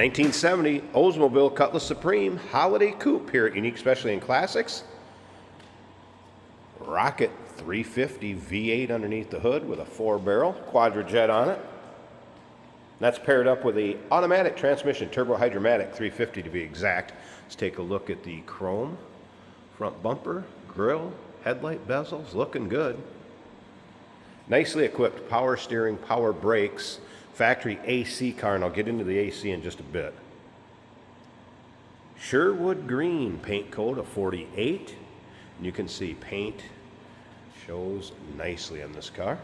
1970 Oldsmobile Cutlass Supreme Holiday Coupe here at Unique Specialty and Classics. Rocket 350 V8 underneath the hood with a 4-barrel quadrajet on it. That's paired up with a automatic transmission, turbo hydromatic 350 to be exact. Let's take a look at the chrome front bumper, grille, headlight bezels, looking good. Nicely equipped power steering, power brakes, factory AC car, and I'll get into the AC in just a bit. Sherwood green paint coat of 48. And you can see paint shows nicely on this car.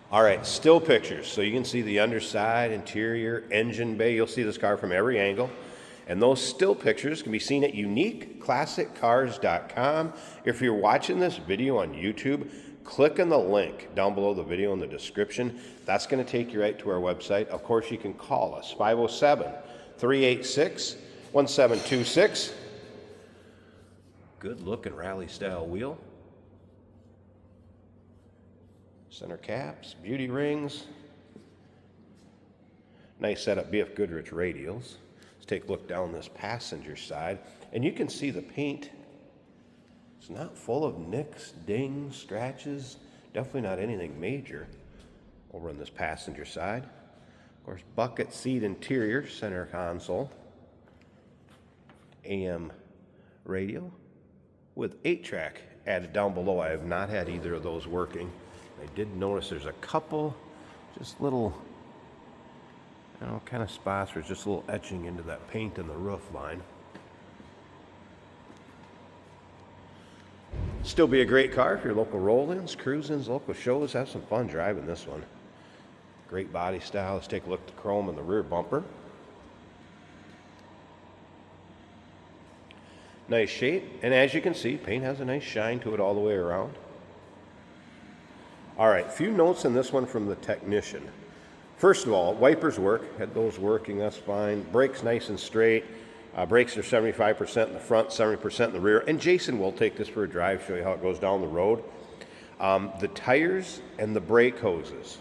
All right, still pictures. So you can see the underside, interior, engine bay. You'll see this car from every angle. And those still pictures can be seen at uniqueclassiccars.com. If you're watching this video on YouTube, click on the link down below the video in the description. That's going to take you right to our website. Of course, you can call us, 507-386-1726. Good looking rally style wheel. Center caps, beauty rings. Nice setup BF Goodrich radials. Let's take a look down this passenger side, and you can see the paint. It's not full of nicks, dings, scratches. Definitely not anything major over on this passenger side. Of course, bucket seat interior, center console, AM radio with 8-track added down below. I have not had either of those working. I did notice there's a couple just little, kind of spots where it's just a little etching into that paint in the roof line. Still be a great car for your local roll-ins, cruise-ins, local shows. Have some fun driving this one. Great body style. Let's take a look at the chrome in the rear bumper. Nice shape, and as you can see, paint has a nice shine to it all the way around. All right, a few notes on this one from the technician. First of all, wipers work. Had those working, that's fine. Brakes nice and straight. Brakes are 75% in the front, 70% in the rear. And Jason will take this for a drive, show you how it goes down the road. The tires and the brake hoses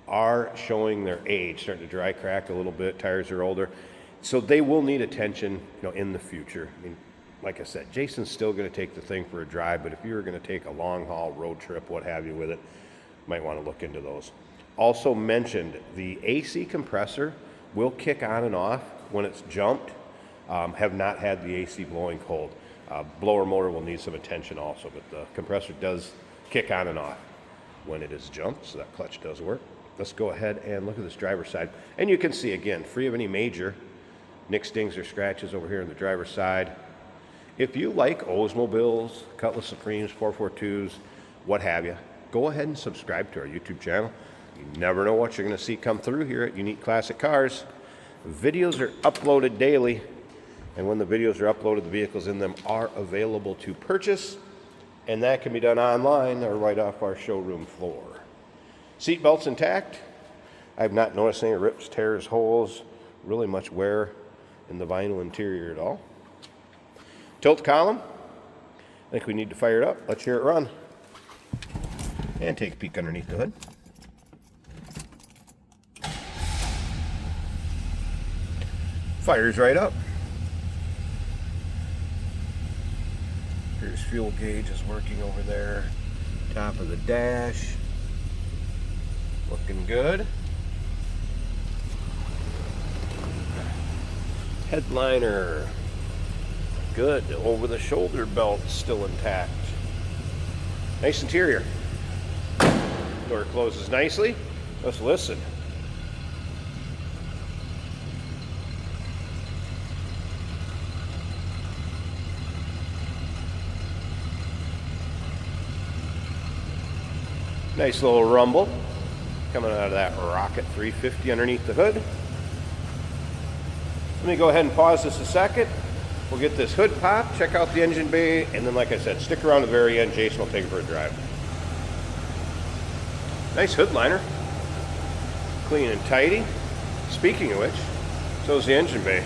are showing their age, starting to dry crack a little bit. Tires are older. So they will need attention, in the future. I mean, like I said, Jason's still going to take the thing for a drive, but if you were going to take a long haul road trip, what have you with it, might want to look into those. Also mentioned, the AC compressor will kick on and off when it's jumped. Have not had the AC blowing cold. Blower motor will need some attention also, but the compressor does kick on and off when it is jumped, so that clutch does work. Let's go ahead and look at this driver's side. And you can see, again, free of any major nicks, dings, or scratches over here on the driver's side. If you like Oldsmobiles, Cutlass Supremes, 442s, what have you, go ahead and subscribe to our YouTube channel. You never know what you're going to see come through here at Unique Classic Cars. Videos are uploaded daily, and when the videos are uploaded, the vehicles in them are available to purchase, and that can be done online or right off our showroom floor. Seat belts intact. I've not noticed any rips, tears, holes, really much wear in the vinyl interior at all. Tilt column. I think we need to fire it up. Let's hear it run. And take a peek underneath the hood. Fires right up. Here's fuel gauge is working over there. Top of the dash. Looking good. Headliner. Good. Over the shoulder belt still intact. Nice interior. Door closes nicely. Let's listen. Nice little rumble coming out of that Rocket 350 underneath the hood. Let me go ahead and pause this a second. We'll get this hood popped, check out the engine bay, and then, like I said, stick around to the very end. Jason will take it for a drive. Nice hood liner. Clean and tidy. Speaking of which, so is the engine bay.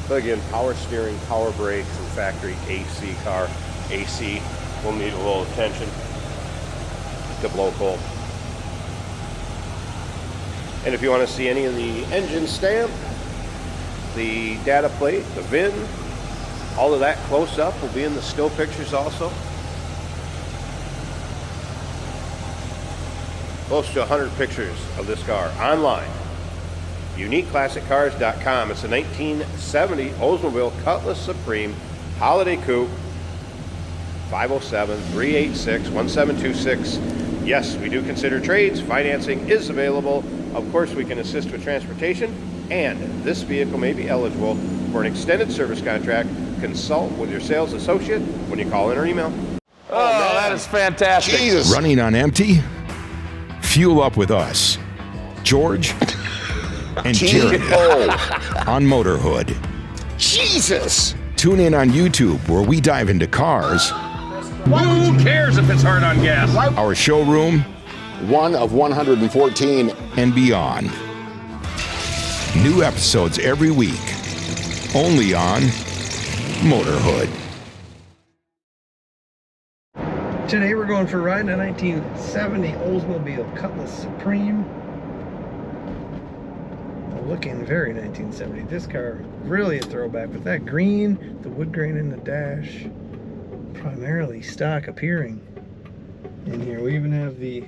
But again, power steering, power brakes, and factory AC car. AC will need a little attention to blow cold. And if you want to see any of the engine stamp, the data plate, the VIN, all of that close up will be in the still pictures also. Close to 100 pictures of this car online. UniqueClassicCars.com. It's a 1970 Oldsmobile Cutlass Supreme Holiday Coupe. 507-386-1726. Yes, we do consider trades. Financing is available. Of course, we can assist with transportation, and this vehicle may be eligible for an extended service contract. Consult with your sales associate when you call in or email. Oh, that is fantastic. Jesus. Running on empty? Fuel up with us, George and Jeremy on Motorhood. Jesus. Tune in on YouTube where we dive into cars, Who cares if it's hard on gas? our showroom, One of 114. and beyond. New episodes every week, only on Motorhood. Today we're going for a ride in a 1970 Oldsmobile Cutlass Supreme. Looking very 1970. This car really a throwback with that green, the wood grain in the dash, primarily stock appearing in here. We even have the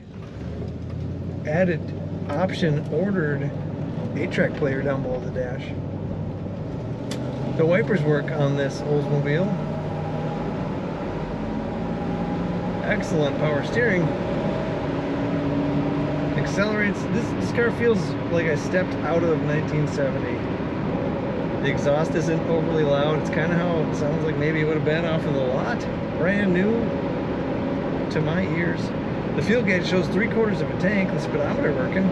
added option ordered 8-track player down below the dash. The wipers work on this Oldsmobile. Excellent power steering. Accelerates. This car feels like I stepped out of 1970. The exhaust isn't overly loud. It's kind of how it sounds like maybe it would have been off of the lot. Brand new to my ears. The fuel gauge shows 3/4 of a tank. The speedometer working.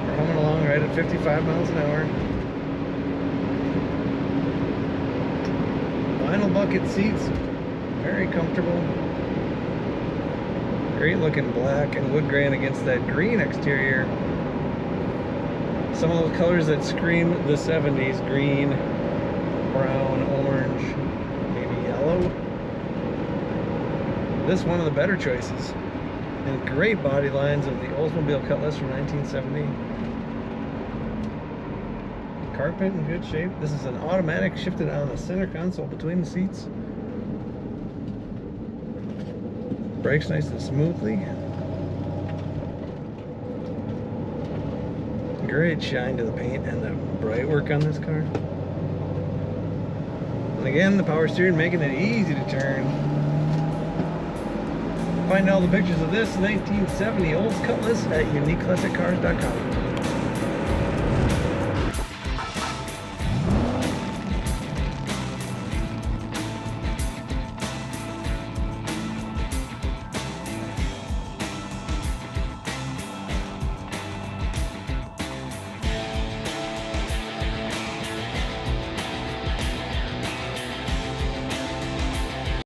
We're humming along right at 55 miles an hour. Vinyl bucket seats. Very comfortable. Great looking black and wood grain against that green exterior. Some of those colors that scream the 70s. Green, brown, orange, maybe yellow. This is one of the better choices. And great body lines of the Oldsmobile Cutlass from 1970. Carpet in good shape. This is an automatic shifted on the center console between the seats. Brakes nice and smoothly. Great shine to the paint and the bright work on this car. And again, the power steering making it easy to turn. Find all the pictures of this 1970 Olds Cutlass at UniqueClassicCars.com.